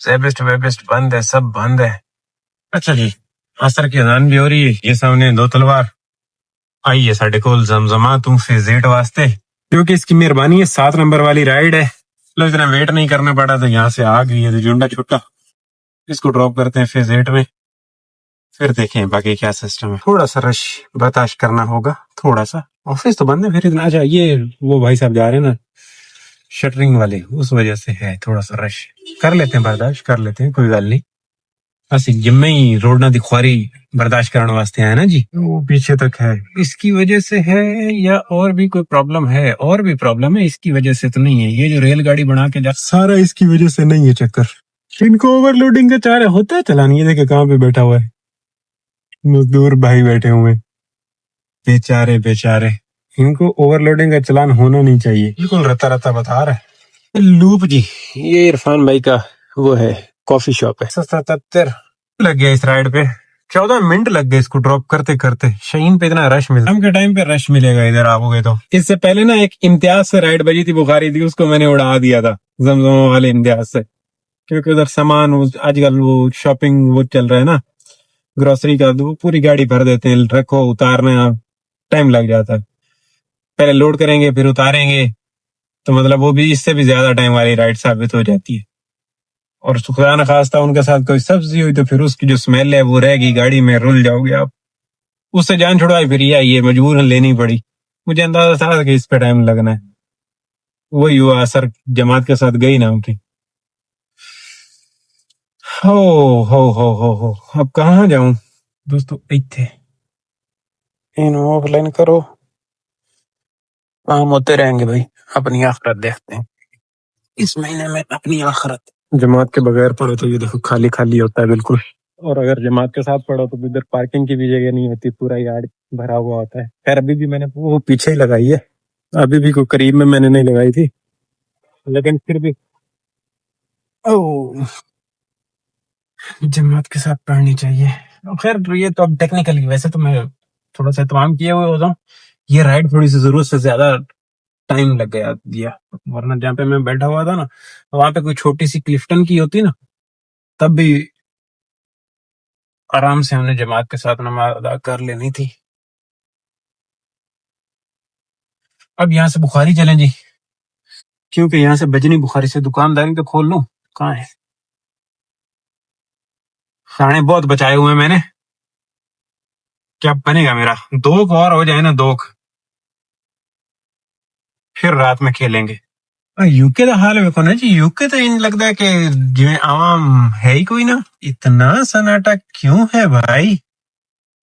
زیبسٹ ویبسٹ بند ہے, سب بند ہے. اچھا جی, عصر کی اذان بھی ہو رہی ہے. یہ سامنے دو تلوار آئی ہے ساڈے کول زمزمہ تو فیزیٹ واسطے, کیونکہ اس کی مہربانی ہے. 7 نمبر والی رائڈ ہے, لو اتنا ویٹ نہیں کرنا پڑا, تو یہاں سے آ گئی ہے تو جنڈا چھٹا اس کو ڈراپ کرتے ہیں فیزیٹ میں, پھر دیکھیں باقی کیا سسٹم ہے. تھوڑا سا رش برداشت کرنا ہوگا, تھوڑا سا. آفس تو بند ہے پھر اتنا. اچھا یہ وہ بھائی صاحب جا رہے ہیں نا شٹرنگ والے, اس وجہ سے ہے تھوڑا سا رش. کر لیتے ہیں برداشت, کر لیتے ہیں, کوئی گل نہیں. اسی جمعے ہی روڈ نہ دی خواری برداشت کرنے واسطے آئے نا جی. وہ پیچھے تک ہے, اس کی وجہ سے ہے یا اور بھی کوئی پرابلم ہے؟ اور بھی پرابلم ہے, اس کی وجہ سے تو نہیں ہے. یہ جو ریل گاڑی بنا کے جا سارا اس کی وجہ سے نہیں ہے چکر. ان کو اوور لوڈنگ کا چارہ ہوتا ہے چلانی. یہ دیکھے کہاں پہ بیٹھا ہوا ہے, مزدور بھائی بیٹھے ہوئے بیچارے بیچارے. ان کو اوور لوڈنگ کا چلان ہونا نہیں چاہیے. بالکل رتا رتا بتا رہا ہے. لوپ جی, یہ عرفان بھائی کا وہ ہے کافی شاپ ہے. 77 لگ گیا اس رائڈ پہ, 14 منٹ لگ گئے اس کو ڈراپ کرتے کرتے. شہین پہ اتنا رش ملتا, ہم کے ٹائم پہ رش ملے گا ادھر آپ گئے تو. اس سے پہلے نا ایک امتیاز سے رائڈ بجی تھی بخاری تھی, اس کو میں نے اڑا دیا تھا زمزم والے امتیاز سے, کیونکہ ادھر سامان آج کل وہ شاپنگ وہ چل رہا ہے نا گروسری کا, وہ پوری گاڑی بھر دیتے ہیں, رکھو اتارنے ٹائم لگ جاتا ہے. پہلے لوڈ کریں گے پھر اتاریں گے, تو مطلب وہ بھی اس سے بھی زیادہ ٹائم والی رائڈ ثابت ہو جاتی ہے. اور خدا نخواستہ ان کے ساتھ کوئی سبزی ہوئی تو پھر اس کی جو اسمیل ہے وہ رہے گی گاڑی میں, رول جاؤ گے آپ. اس سے جان چھڑوائی پھر یہ مجبور لینی پڑی. مجھے اندازہ تھا کہ اس پہ ٹائم لگنا ہے. وہی ہوا, اثر جماعت کے ساتھ گئی نا ان کی. ہو اب کہاں جاؤں دوستو؟ ایتھے آف لائن کرو, کام ہوتے رہیں گے بھائی. اپنی آخرت دیکھتے ہیں اس مہینے میں, اپنی آخرت. جماعت کے بغیر پڑھو تو یہ دیکھو خالی خالی ہوتا ہے بالکل, اور اگر جماعت کے ساتھ پڑھو تو ادھر پارکنگ کی بھی جگہ نہیں ہوتی, پورا یارڈ بھرا ہوا ہوتا ہے. خیر ابھی بھی میں نے وہ پیچھے ہی لگائی ہے, ابھی بھی کوئی قریب میں نے نہیں لگائی تھی, لیکن پھر بھی جماعت کے ساتھ پڑھنی چاہیے. خیر یہ تو اب ٹیکنیکلی, ویسے تو میں تھوڑا سا اہتمام کیے ہوئے ہوتا ہوں. یہ رائڈ تھوڑی سی ضرورت سے زیادہ ٹائم لگ گیا, ورنہ جہاں پہ میں بیٹھا ہوا تھا نا وہاں پہ کوئی چھوٹی سی کلفٹن کی ہوتی نا, تب بھی آرام سے ہم نے جماعت کے ساتھ نماز ادا کر لینی تھی. اب یہاں سے بخاری چلیں جی, کیونکہ یہاں سے بجنی بخاری سے دکانداری تو کھول لوں. کہاں ہے کھانے بہت بچائے ہوئے میں نے, کیا بنے گا میرا؟ 2 اور ہو جائے نا, 2 پھر رات میں کھیلیں گے. یو کے دا حال ویکھو نا جی, یو کے تو ان لگتا ہے کہ جی عوام ہے ہی کوئی نا. اتنا سناٹا کیوں ہے بھائی؟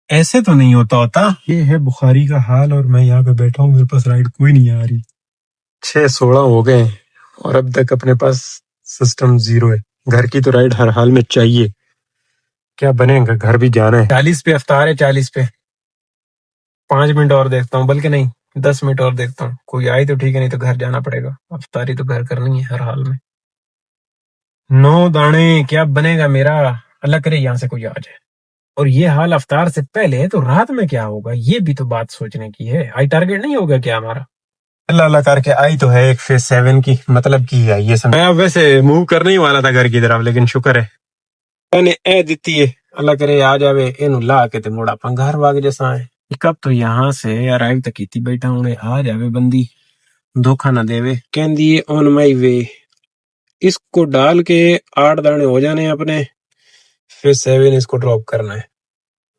ایسے تو نہیں ہوتا. یہ ہے بخاری کا حال, اور میں یہاں پہ بیٹھا ہوں, میرے پاس رائڈ کوئی نہیں آ رہی. 6:16 ہو گئے اور اب تک اپنے پاس سسٹم 0 ہے. گھر کی تو رائڈ ہر حال میں چاہیے. کیا بنے گا, گھر بھی جانا ہے. 40 پہ افطار ہے, 40 پہ 5 منٹ اور دیکھتا ہوں, بلکہ نہیں 10 منٹ اور دیکھتا ہوں. کوئی آئی تو ٹھیک ہے, نہیں تو گھر جانا پڑے گا. افطاری تو گھر کرنی ہے ہر حال میں. 9 دانے, کیا بنے گا میرا؟ اللہ کرے یہاں سے کوئی آ جائے. اور یہ حال افطار سے پہلے, تو رات میں کیا ہوگا یہ بھی تو بات سوچنے کی ہے. آئی ٹارگیٹ نہیں ہوگا کیا ہمارا؟ اللہ اللہ کر کے آئی تو ہے ایک فیز 7 کی, مطلب کی ہے یہ سمجھ. میں ویسے موو کرنے ہی والا تھا گھر کی طرف, لیکن شکر ہے میں نے اے دیتی ہے. اللہ کرے آ جاوے اینو لا کے تے موڑا اپنا گھر واگ جیسا ہے. کب تو یہاں سے ارائیو تک کیتی بیٹھا ہوں, آ جاوے بندی دھوکھا نہ دے وے. کہندی ہے آن مائی وے. اس کو ڈال کے 8 دانے ہو جانے اپنے, پھر 7 اس کو ڈراپ کرنا ہے.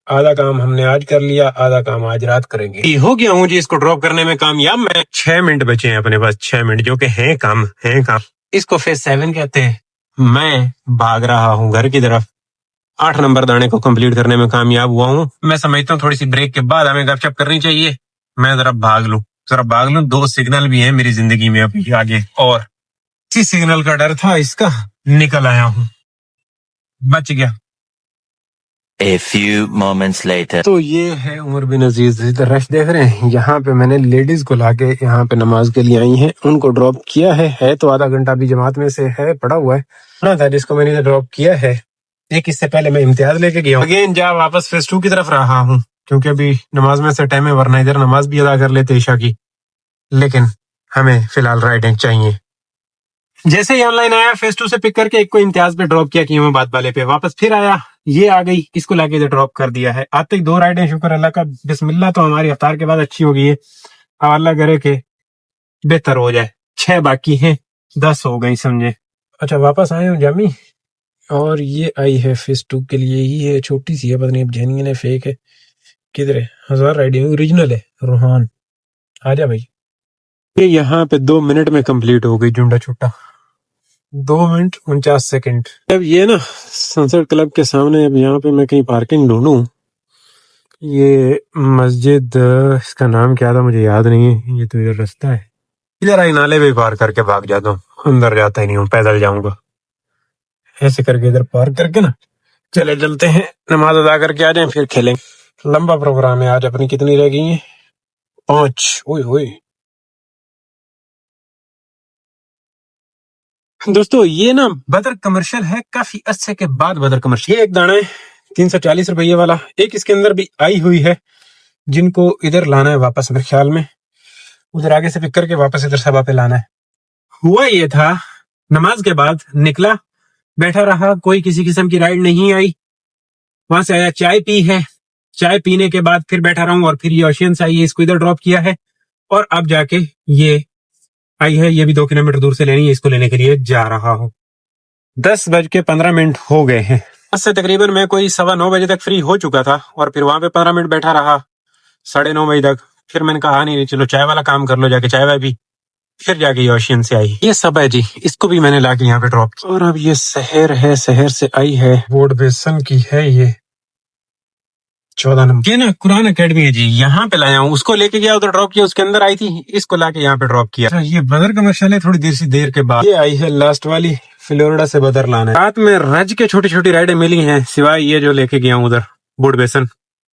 آدھا کام ہم نے آج کر لیا, آدھا کام آج رات کریں گے. ہو گیا ہوں جی اس کو ڈراپ کرنے میں کامیاب. میں 6 منٹ بچے ہیں اپنے پاس, 6 منٹ جو کہ ہیں کام. اس کو فیز 7 کہتے ہیں. میں بھاگ رہا ہوں گھر کی طرف, 8 نمبر دانے کو کمپلیٹ کرنے میں کامیاب ہوا ہوں. میں سمجھتا ہوں تھوڑی سی بریک کے بعد ہمیں گپ شپ کرنی چاہیے. میں ذرا بھاگ لوں. 2 سگنل بھی ہیں میری زندگی میں ابھی آگے, اور اسی سگنل کا ڈر تھا, اس کا نکل آیا ہوں, بچ گیا. A few moments later. تو یہ ہے عمر بن عزیز. رش دیکھ رہے ہیں, یہاں پہ میں نے لیڈیز کو لا کے یہاں پہ نماز کے لیے آئی ہیں, ان کو ڈراپ کیا ہے تو آدھا گھنٹہ بھی جماعت میں سے ہے پڑا ہوا ہے تھا, جس کو میں نے ڈراپ کیا ہے. ایک اس سے پہلے میں امتیاز لے کے گیا ہوں. اگین جا واپس فیز 2 کی طرف رہا ہوں, کیونکہ ابھی نماز میں سے ٹائم ہے, ورنہ ادھر نماز بھی ادا کر لیتے عشاء کی. لیکن ہمیں فی الحال رائڈیں چاہیے. جیسے ہی آن لائن آیا فیس 2 سے پک کر کے ایک کو امتیاز پہ ڈراپ کیا قیمت بات والے پہ، واپس پھر آیا، یہ آ گئی، اس کو لا کے ادھر ڈراپ کر دیا ہے۔ آج تک 2 رائڈیں شکر اللہ کا، بسم اللہ، تو ہماری افطار کے بعد اچھی ہو گئی ہے، اور اللہ کرے کہ بہتر ہو جائے۔ 6 باقی ہیں، 10 ہو گئی سمجھے۔ اچھا واپس آئے ہوں جامی، اور یہ آئی ہے فیس 2 کے لیے ہی ہے، چھوٹی سی ہے، پتہ نہیں اب جینین ہے فیک ہے کدھر ہے۔ 1000 رائڈنگ اوریجنل ہے روحان، آ جا بھائی۔ یہ یہاں پہ 2 منٹ میں کمپلیٹ ہو گئی جنڈا چھٹا، 2 منٹ 49 سیکنڈ۔ اب یہ نا سنسٹ کلب کے سامنے، اب یہاں پہ میں کہیں پارکنگ ڈھونڈوں۔ یہ مسجد، اس کا نام کیا تھا مجھے یاد نہیں ہے، یہ تو ادھر رستہ ہے، ادھر آئی نالے پہ پار کر کے بھاگ جاتا ہوں، اندر جاتا ہی نہیں ہوں، پیدل جاؤں گا ایسے کر کے ادھر پارک کر کے نا۔ چلے چلتے ہیں، نماز ادا کر کے آ جائیں پھر کھیلیں۔ لمبا پروگرام ہے آج، اپنی کتنی رہ گئی ہیں؟ 5۔ اوئے ہوئے دوستو، یہ نا بدر کمرشل ہے، کافی عرصے کے بعد بدر کمرشل۔ یہ ایک دانہ ہے 340 روپیے والا، ایک اس کے اندر بھی آئی ہوئی ہے جن کو ادھر لانا ہے واپس، میرے خیال میں ادھر آگے سے پک کر کے واپس ادھر سبا پہ لانا ہے۔ ہوا یہ تھا، نماز کے بعد نکلا، بیٹھا رہا، کوئی کسی قسم کی رائڈ نہیں آئی، وہاں سے آیا، چائے پی ہے، چائے پینے کے بعد پھر بیٹھا رہا ہوں، اور پھر یہ اوشین سے آئی ہے، اس کو ادھر ڈراپ کیا ہے، اور اب جا کے یہ آئی ہے، یہ بھی 2 کلومیٹر دور سے لینی ہے، اس کو لینے کے لیے جا رہا ہوں۔ 10:15 ہو گئے ہیں، اس سے تقریباً میں کوئی 9:15 بجے تک فری ہو چکا تھا، اور پھر وہاں پہ 15 منٹ بیٹھا رہا 9:30 بجے تک۔ پھر میں نے کہا نہیں چلو چائے والا کام کر لو، جا کے چائے وائے بھی، پھر جا کے یہ اوشین سے آئی، یہ سب ہے جی، اس کو بھی میں نے لا کے یہاں پہ ڈراپ کیا۔ اور اب یہ سحر ہے، سحر سے آئی ہے، ووڈ بیسن کی ہے، یہ 14 نمبر۔ یہ نا قرآن اکیڈمی ہے جی، یہاں پہ لایا ہوں، اس کو لے کے گیا ادھر ڈراپ کیا، اس کے اندر آئی تھی، اس کو لا کے یہاں پہ ڈراپ کیا۔ یہ بدر کمرشل ہے، تھوڑی دیر کے بعد یہ آئی ہے لاسٹ والی، فلوریڈا سے بدر لانا ہے۔ رات میں رج کے چھوٹی چھوٹی رائڈیں ملی ہیں، سوائے یہ جو لے کے گیا ہوں ادھر ووڈ بیسن۔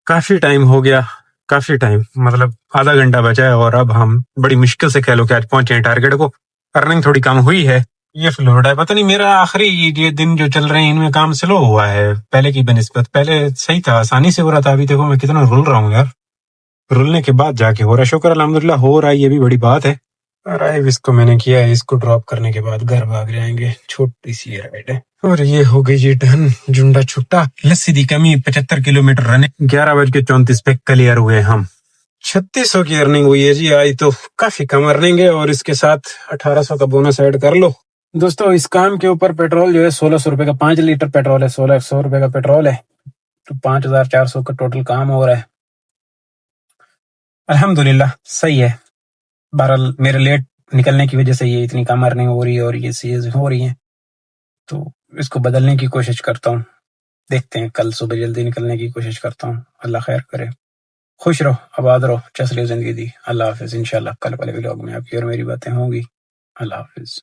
کافی ٹائم ہو گیا، کافی ٹائم، مطلب آدھا گھنٹہ بچا ہے، اور اب ہم بڑی مشکل سے کہہ لو کہ آج پہنچے ہیں ٹارگیٹ کو، ارننگ تھوڑی کم ہوئی ہے۔ یہ فلوریڈا ہے، پتہ نہیں میرا آخری یہ دن جو چل رہے ہیں ان میں کام سلو ہوا ہے پہلے کی بنسبت، پہلے صحیح تھا، آسانی سے ہو رہا تھا، ابھی دیکھو میں کتنا رول رہا ہوں یار، رولنے کے بعد جا کے ہو رہا ہے، شکر الحمدللہ ہو رہا ہے، یہ بھی بڑی بات ہے۔ رائیو اس کو میں نے کیا ہے، اس کو ڈراپ کرنے کے بعد گھر بھاگ جائیں گے، چھوٹی سی رائڈ ہے، اور یہ ہو گئی جی ڈن، جنڈا چھٹا، لسی دی کمی 75 کلومیٹر رننگ، 11:34 پہ کلیئر ہوئے ہم۔ 3600 کی ارننگ ہوئی ہے جی، آئی تو کافی کم ارننگ ہے، اور اس کے ساتھ 1800 کا بونس ایڈ کر لو۔ دوستو اس کام کے اوپر پیٹرول جو ہے 1600 روپے کا، 5 لیٹر پیٹرول ہے، 1600 روپے کا پیٹرول ہے، تو 5400 کا ٹوٹل کام ہو رہا ہے۔ الحمدللہ صحیح ہے، بہرحال میرے لیٹ نکلنے کی وجہ سے یہ اتنی کم ارننگ ہو رہی ہے، اور یہ چیز ہو رہی ہیں، تو اس کو بدلنے کی کوشش کرتا ہوں، دیکھتے ہیں، کل صبح جلدی نکلنے کی کوشش کرتا ہوں، اللہ خیر کرے۔ خوش رہو، آباد رہو، چسلے زندگی دی، اللہ حافظ۔ انشاءاللہ کل والے ولاگ میں آپ کی اور میری باتیں ہوں گی، اللہ حافظ۔